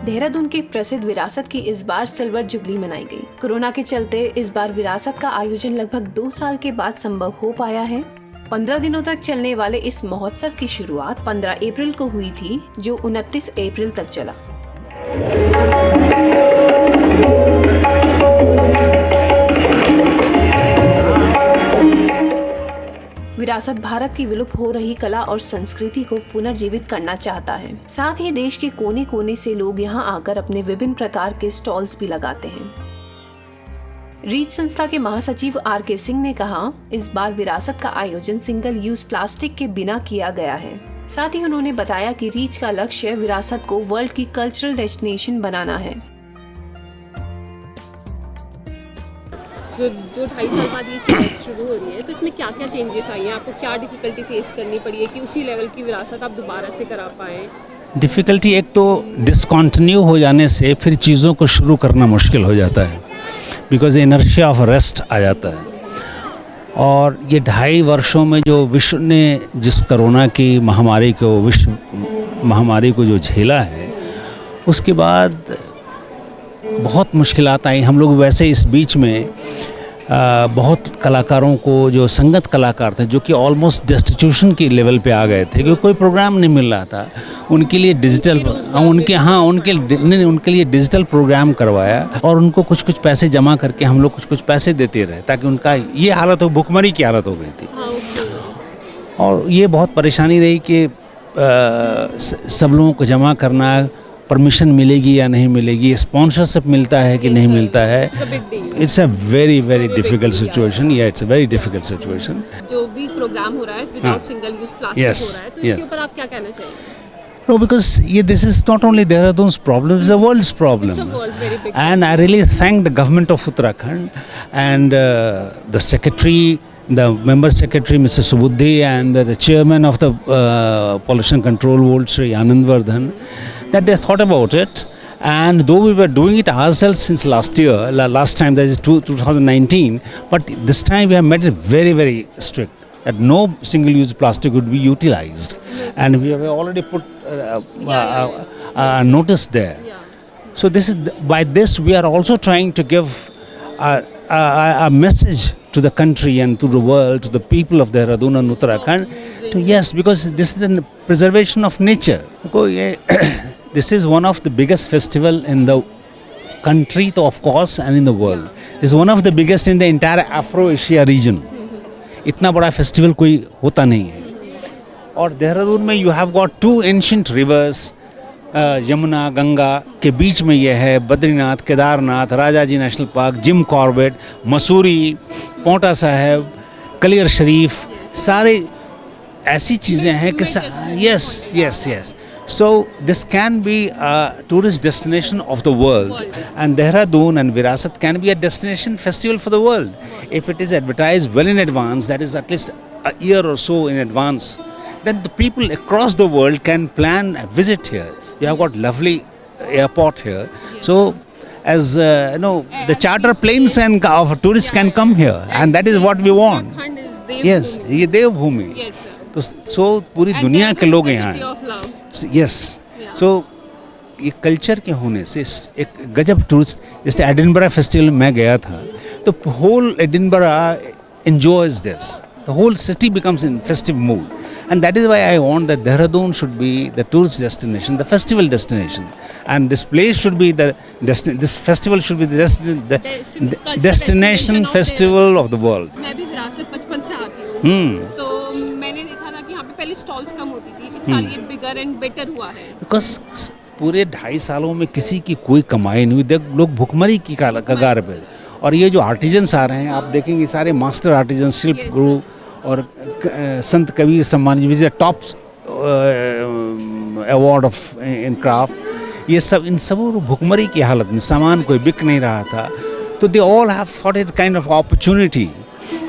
देहरादून की प्रसिद्ध विरासत की इस बार सिल्वर जुबली मनाई गई। कोरोना के चलते इस बार विरासत का आयोजन लगभग 2 साल के बाद संभव हो पाया है। 15 दिनों तक चलने वाले इस महोत्सव की शुरुआत 15 अप्रैल को हुई थी, जो 29 अप्रैल तक चला। विरासत भारत की विलुप्त हो रही कला और संस्कृति को पुनर्जीवित करना चाहता है। साथ ही देश के कोने कोने से लोग यहां आकर अपने विभिन्न प्रकार के स्टॉल्स भी लगाते हैं। रीच संस्था के महासचिव RK सिंह ने कहा, इस बार विरासत का आयोजन सिंगल यूज प्लास्टिक के बिना किया गया है। साथ ही उन्होंने बताया कि रीच का लक्ष्य विरासत को वर्ल्ड की कल्चरल डेस्टिनेशन बनाना है। जो 2.5 साल बाद ये चीज़ शुरू हो रही है, तो इसमें क्या क्या चेंजेस आई हैं? आपको क्या डिफिकल्टी फेस करनी पड़ी है कि उसी लेवल की विरासत आप दोबारा से करा पाएँ? डिफ़िकल्टी एक तो डिसकंटिन्यू हो जाने से फिर चीज़ों को शुरू करना मुश्किल हो जाता है, बिकॉज इनर्शिया ऑफ रेस्ट आ जाता है। और ये 2.5 वर्षों में जो विश्व ने जिस कोरोना की विश्व महामारी को जो झेला है, उसके बाद बहुत मुश्किलात आई। हम लोग वैसे इस बीच में बहुत कलाकारों को, जो संगत कलाकार थे, जो कि ऑलमोस्ट डेस्टिट्यूशन की लेवल पे आ गए थे, क्योंकि कोई प्रोग्राम नहीं मिल रहा था, उनके लिए डिजिटल उनके लिए डिजिटल प्रोग्राम करवाया और उनको कुछ कुछ पैसे जमा करके हम लोग कुछ कुछ पैसे देते रहे, ताकि उनका ये हालत हो, भुखमरी की हालत हो गई थी। और ये बहुत परेशानी रही कि सब लोगों को जमा करना, परमिशन मिलेगी या नहीं मिलेगी, स्पॉन्सरशिप मिलता है कि नहीं मिलता है। It's a very very difficult situation. या it's a very difficult situation. जो भी प्रोग्राम हो रहा है विदाउट सिंगल यूज प्लास्टिक हो रहा है, तो इसके ऊपर आप क्या कहना चाहेंगे? No, because this is not only Dehradun's problem, it's the world's problem. It's a world's very big problem. And I really thank the government of Uttarakhand and the secretary, the member secretary, Mr. Subuddhi, and the chairman of the Pollution Control Board, Sri Anand Vardhan, that they thought about it. And though we were doing it ourselves since last time, that is 2019, but this time we have made it very, very strict, that no single-use plastic would be utilized. And we have already put notice there. So by this we are also trying to give a message to the country and to the world, to the people of Dehradun and Uttarakhand. Yes, because this is the preservation of nature. This is one of the biggest festival in the country, of course, and in the world. It's one of the biggest in the entire Afro-Asia region. इतना बड़ा festival कोई होता नहीं है। और देहरादून में you have got 2 ancient rivers, Yamuna Ganga के बीच में ये है Badrinath, Kedarnath, Rajaji national park, Jim Corbett, Mussoorie, Paonta Sahib, Kaliyar Sharif, सारे ऐसी चीज़ें हैं कि yes So this can be a tourist destination of the world, and Dehradun and Virasat can be a destination festival for the world if it is advertised well in advance, that is at least a year or so in advance. Then the people across the world can plan a visit here. You have got lovely airport here, so as the charter planes and of tourists can come here, and that is what we want. Yes, ये देवभूमि। तो सो पूरी दुनिया के लोग यहाँ हैं। Yes, सो ये culture के होने से एक गजब टूरिस्ट, जैसे एडिनबरा फेस्टिवल में गया था, तो whole Edinburgh enjoys this, the whole city becomes in festive mood, and that is why I want that Dehradun should be the tourist destination, the festival destination, and this place should be this festival should be the destination festival of the world. मैं भी विरासत बचपन से आती हूँ, तो मैंने देखा था कि यहाँ पे पहले स्टॉल्स कम होती थी, इस साल ये बिगर एंड बेटर हुआ है। बिकॉज पूरे 2.5 सालों में किसी की कोई कमाई नहीं हुई, लोग भुखमरी की कगार पे। और ये जो आर्टिजन्स आ रहे हैं, आप देखेंगे सारे मास्टर आर्टिजन, शिल्प गुरु और संत कबीर सम्मान, which is top award of in craft, ये सब इन सब भुखमरी की हालत में, सामान कोई बिक नहीं रहा था, तो they all have thought it kind of opportunity.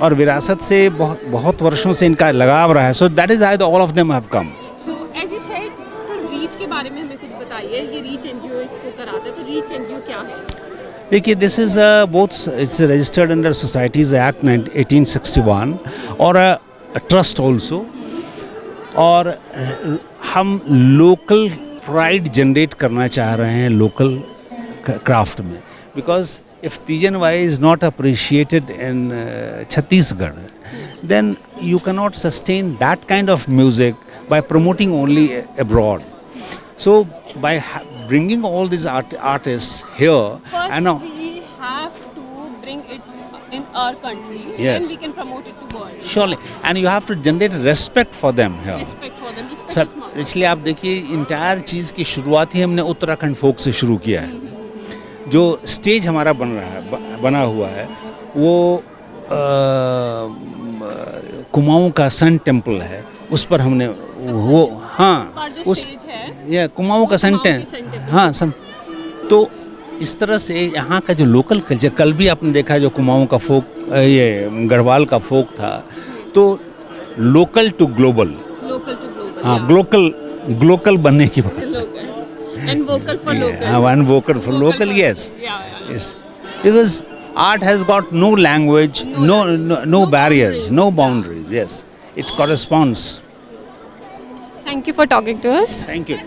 और विरासत से बहुत वर्षों से इनका लगाव रहा है, so that is how all of them have come. So as you said, तो रीच के बारे में हमें कुछ बताइए। ये रीच एनजीओ इसको कराता है, तो रीच एनजीओ क्या है? देखिए this is both it's registered under societies act 1861 और ट्रस्ट ऑल्सो, और हम लोकल प्राइड जनरेट करना चाह रहे हैं लोकल क्राफ्ट में, because if Teejanbai is not appreciated in Chhattisgarh, then you cannot sustain that kind of music by promoting only abroad. So by bringing all these artists here, First, and now we have to bring it in our country, Yes. then we can promote it to world. surely, and you have to generate respect for them here. Respect for them. Respect sir is must. इसलिए आप देखिए entire चीज़ की शुरुआत ही हमने उत्तराखंड फोक से शुरू किया है। जो स्टेज हमारा बना हुआ है वो कुमाऊं का सन टेम्पल है, उस पर हमने वो हाँ और जो उस stage है, ये कुमाऊं का सन कुमाऊं की टेम्पल, Sun Temple। हाँ सन। तो इस तरह से यहाँ का जो लोकल कल्चर, कल भी आपने देखा जो कुमाऊं का फोक, ये गढ़वाल का फोक था, तो local to global, Local to global. हाँ yeah. ग्लोकल बनने की बात, Local. And vocal for local. हाँ one vocal for local, for- yes Yeah. yes, because art has got no language, no barriers, no boundaries. Yes, it corresponds. Thank you for talking to us. Thank you.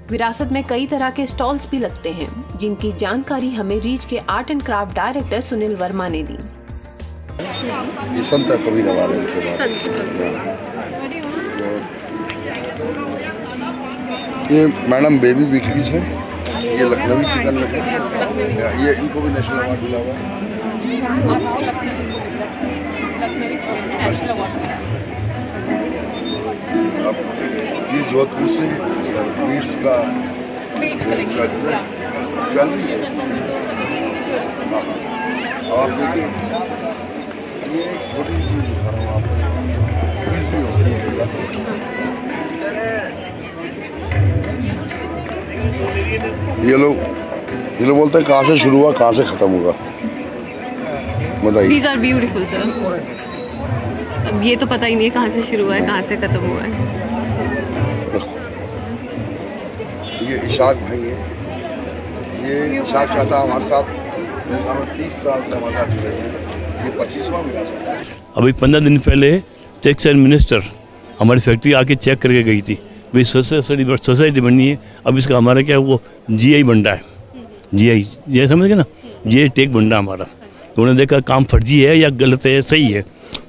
विरासत में कई तरह के stalls भी लगते हैं, जिनकी जानकारी हमें रीच के art and craft director Sunil Verma ने दी। ये संत कबीर वाले के पास। ये मैडम बेबी बेकरीज है, ये लखनवी चिकन है, ये इनको भी नेशनल अवार्ड मिला हुआ है। अब ये जोधपुर से बीट्स का ज्वेलरी है। हाँ, अब आप देखिए ये एक छोटी सी चीज़ दिखा रहा हूँ आपको, बीस भी होती है कई बार। ये लोग बोलते हैं कहाँ से शुरू हुआ कहाँ से ख़त्म होगा, बताइए। These are beautiful, sir. अब ये तो पता ही नहीं है कहाँ से शुरू हुआ है, कहाँ से खत्म हुआ है। ये इशाक भाई हैं, ये इशाक चाचा हमारे साथ 30 साल से हमारे साथ जुड़े हैं, ये 25वां विरासत है। अभी 15 दिन पहले टेक्सटाइल मिनिस्टर हमारी फैक्ट्री आके चेक करके गई थी, भाई सोसाइटी बननी है, अब इसका हमारा क्या वो जीआई बन रहा है, जीआई ये समझ गए ना, जीआई टैग बन रहा हमारा। तो उन्होंने देखा काम फर्जी है या गलत है सही है,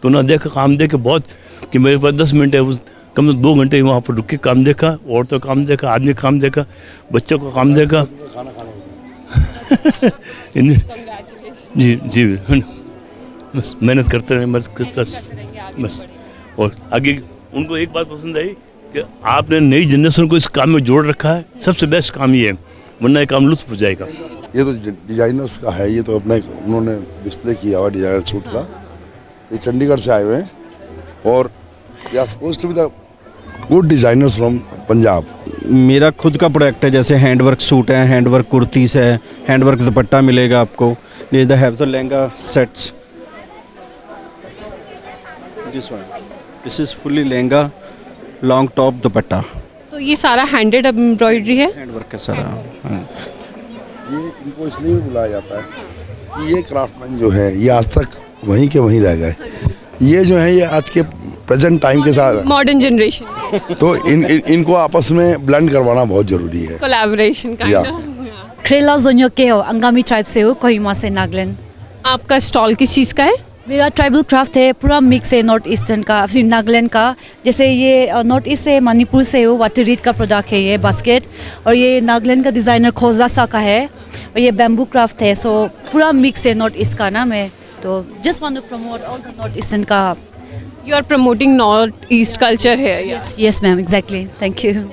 तो उन्होंने देखा काम देख के बहुत कि मेरे पास 10 मिनट है, उस कम से 2 घंटे वहाँ पर रुक के काम देखा, औरतों का काम देखा, आदमी का काम देखा, बच्चों का काम देखा। जी जी बस मेहनत करते रहे, बस। और आगे उनको एक बात पसंद आई कि आपने नई जनरेशन को इस काम में जोड़ रखा है, सबसे बेस्ट काम ये है, वरना ये काम लुत्फ हो जाएगा। ये तो डिजाइनर्स का है, ये तो अपने उन्होंने डिस्प्ले किया हुआ डिजाइनर सूट का, ये चंडीगढ़ से आए हुए हैं और they are supposed to be the good designers from Punjab. मेरा खुद का प्रोडक्ट है, जैसे हैंडवर्क सूट है, हैंडवर्क कुर्तीस है, हैंडवर्क दुपट्टा मिलेगा आपको। ये the have the lehenga sets, this is fully lehenga long top dupatta, तो ये सारा हैंडेड एम्ब्रॉयडरी है। हैंडवर्क का सारा। हाँ। ये इनको इसलिए भी बुलाया जाता है कि ये क्राफ्टमैन जो है ये आज तक वहीं के वहीं रह गए। ये जो है ये आज के प्रेजेंट टाइम के साथ, मॉडर्न जनरेशन तो इनको आपस में ब्लेंड करवाना बहुत ज़रूरी है। Collaboration Yeah. Kind of. क्रेला जोन्यो के हो, अंगामी ट्राइब से हो, कोहिमा से, नागालैंड। आपका स्टॉल किस चीज़ का है? मेरा ट्राइबल क्राफ्ट है, पूरा मिक्स है नॉर्थ ईस्टर्न का, फिर नागालैंड का। जैसे ये नॉर्थ ईस्ट से मणिपुर से हो, वाटरीट का प्रोडक्ट है ये बास्केट, और ये नागालैंड का डिज़ाइनर खोजासा का है, और ये बैम्बू क्राफ्ट है। सो पूरा मिक्स है नॉर्थ ईस्ट का ना, मैं तो just want to promote all the north eastern का। You are promoting north east culture है। Yes ma'am, exactly. Thank you ma'am.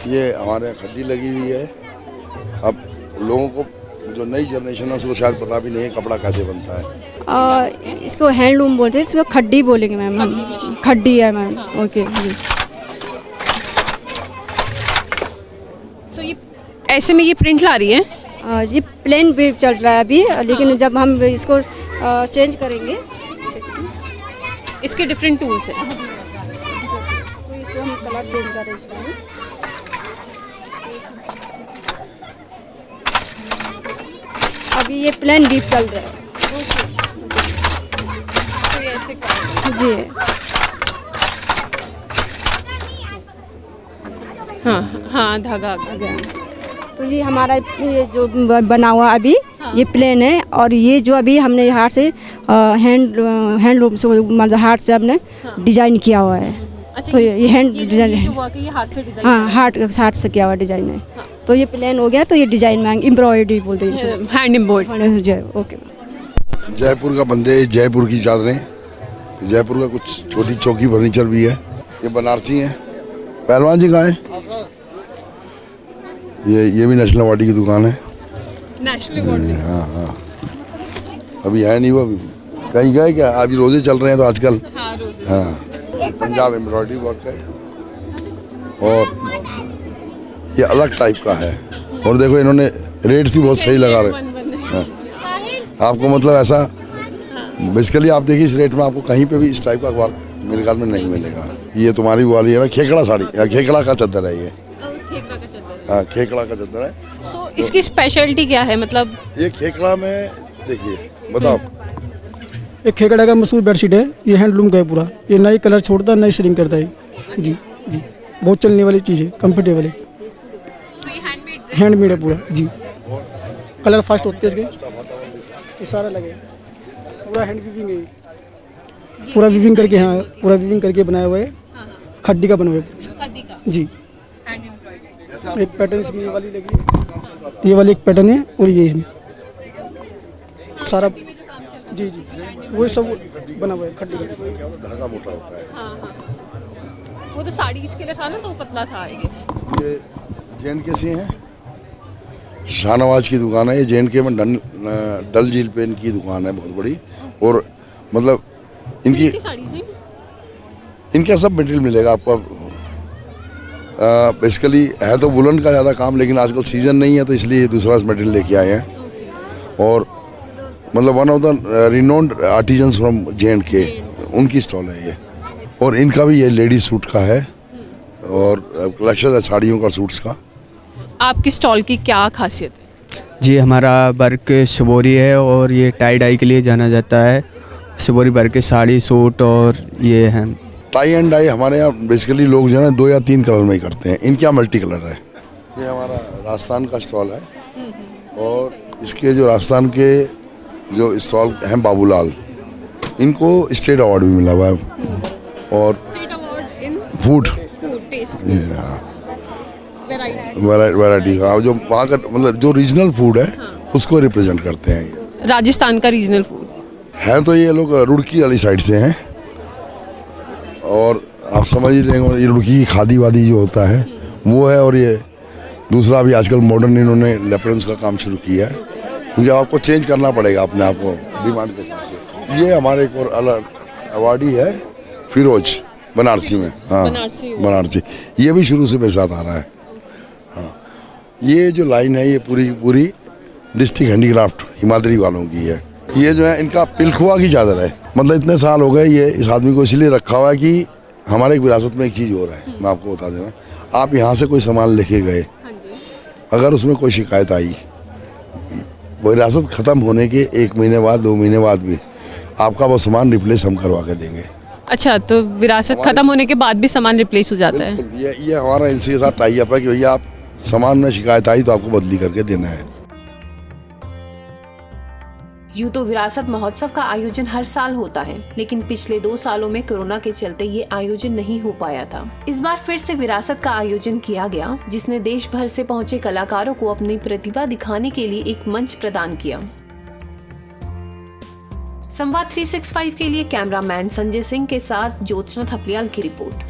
ये हमारे खड्डी लगी हुई है। अब लोगों को जो नई जनरेशन है उसको शायद पता भी नहीं है कपड़ा कैसे बनता है। इसको हैंडलूम बोलते हैं, इसको खड्डी बोलेंगे मैम हम। खड्डी है मैम। ओके जी। सो ये ऐसे में ये प्रिंट ला रही है। ये प्लेन भी चल रहा है अभी, लेकिन जब हम इसको चेंज करेंगे इसके डिफरेंट टूल्स हैं। तो इसको हम कलर चेंज कर रहे हैं। अभी ये प्लेन डीप चल रहा है तो ये ऐसे काम जी। हाँ हाँ धागा आ गया। तो ये हमारा ये जो बना हुआ अभी ये प्लेन है, और ये जो अभी हमने हाथ से हैंडलूम से मतलब हाथ से हमने डिजाइन किया हुआ है। अच्छा, तो ये हैंड ये डिजाइन जो है। वाकई ये हाथ से डिजाइन हाँ, हाथ से किया हुआ डिजाइन है। तो ये प्लेन हो गया, तो ये डिजाइन में एम्ब्रॉयडरी बोलते हैं। Hand embroidery. ओके। जयपुर का बंदे, जयपुर की चादरें, जयपुर का कुछ छोटी चौकी फर्नीचर भी है। ये बनारसी है। पहलवान जी कहाँ है? ये भी नेशनल अवार्डी की दुकान है। National award. हाँ, अभी है नहीं वो, अभी कहीं गए क्या? अभी रोजे चल रहे हैं तो आजकल। हाँ रोज। हाँ, पंजाब एम्ब्रॉयडरी वर्क है और ये अलग टाइप का है। और देखो इन्होंने रेट्स भी बहुत सही लगा रहे। हाँ। आपको मतलब ऐसा बेसिकली आप देखिए, इस रेट में आपको कहीं पे भी इस टाइप का वर्क मेरे ख्याल में नहीं मिलेगा। ये तुम्हारी वाली है ना, खेकड़ा साड़ी, खेकड़ा का चद्दर है ये। खेकड़ा का चद्दर। हाँ, खेकड़ा का चद्दर है। सो इसकी स्पेशलिटी क्या है? मतलब ये खेकड़ा में देखिए, बताओ। एक खेकड़ा का मशहूर बेडशीट है। ये हैंडलूम का है पूरा। ये नई कलर छोड़ता है, नई श्रिंक करता है। जी जी, बहुत चलने वाली चीज़ है, कंफर्टेबल है। हैंडमेड है पूरा जी। कलर फास्ट होते हैं इसके। ये सारा लगे पूरा हैंड वीविंग है। पूरा वीविंग करके, हाँ पूरा वीविंग करके बनाया हुआ है। खड्डी का बना हुआ है जी। एक पैटर्न इसमें ये वाली लगी है। ये वाली एक पैटर्न है और ये इसमें सारा जी जी वो सब बना हुआ है खड्डी का। धागा मोटा होता है। वो तो साड़ी इसके लिए था ना, तो पतला था। ये जे.एन.के से हैं। शाहनवाज की दुकान है ये। जे.एन.के में डल झील पे इनकी दुकान है बहुत बड़ी। और मतलब इनकी साड़ी से इनका सब मटेरियल मिलेगा आपको। बेसिकली है तो वुलन का ज़्यादा काम, लेकिन आजकल सीजन नहीं है तो इसलिए दूसरा मटेरियल लेके आए हैं। और मतलब one of the renowned artisans from J and K, उनकी स्टॉल है ये। और इनका भी ये लेडीज सूट का है और कलेक्शन है साड़ियों का, सूट्स का। आपकी स्टॉल की क्या खासियत है? जी, हमारा वर्क शिवोरी है और ये टाई डाई के लिए जाना जाता है। शिवोरी वर्क के साड़ी, सूट और ये हैं। टाई एंड डाई हमारे यहाँ बेसिकली लोग जो है ना 2 या 3 कलर में ही करते हैं। इनके यहाँ मल्टी कलर है। ये हमारा राजस्थान का स्टॉल है और इसके जो राजस्थान के जो स्टॉल हैं बाबूलाल, इनको स्टेट अवार्ड भी मिला हुआ है। और state award in food taste variety का, जो वहाँ का मतलब जो रीजनल फूड है उसको रिप्रेजेंट करते हैं। ये राजस्थान का रीजनल फूड है। तो ये लोग रुड़की वाली साइड से हैं और आप समझ ही रहे होंगे, ये रुड़की की खादी वादी जो होता है वो है। और ये दूसरा भी आजकल मॉडर्न इन्होंने लेपरेंस का काम शुरू किया है, क्योंकि आपको चेंज करना पड़ेगा अपने आप को डिमांड के हिसाब से। ये हमारे एक और अलग अवार्डी है फिरोज, बनारसी में। हाँ, बनारसी। ये भी शुरू से मेरे साथ आ रहा है। हाँ, ये जो लाइन है ये पूरी की पूरी डिस्ट्रिक्ट हैंडीक्राफ्ट हिमाद्री वालों की है। ये जो है इनका पिलखुआ की चादर है। मतलब इतने साल हो गए ये इस आदमी को इसलिए रखा हुआ है कि हमारे एक विरासत में एक चीज़ हो रहा है, मैं आपको बता देना। आप यहाँ से कोई सामान लेके गए, अगर उसमें कोई शिकायत आई, वो विरासत ख़त्म होने के 1 महीने बाद, 2 महीने बाद भी आपका वो सामान रिप्लेस हम करवा के देंगे। अच्छा, तो विरासत खत्म होने के बाद भी सामान रिप्लेस हो जाता है? ये हमारा इनसे के साथ टाई अप है कि भैया आप सामान में शिकायत आई तो आपको बदली करके देना है। यूं तो विरासत महोत्सव का आयोजन हर साल होता है, लेकिन पिछले 2 सालों में कोरोना के चलते ये आयोजन नहीं हो पाया था। इस बार फिर से विरासत का आयोजन किया गया, जिसने देश भर से पहुंचे कलाकारों को अपनी प्रतिभा दिखाने के लिए एक मंच प्रदान किया। संवाद 365 के लिए कैमरामैन संजय सिंह के साथ ज्योत्सना थपलियाल की रिपोर्ट।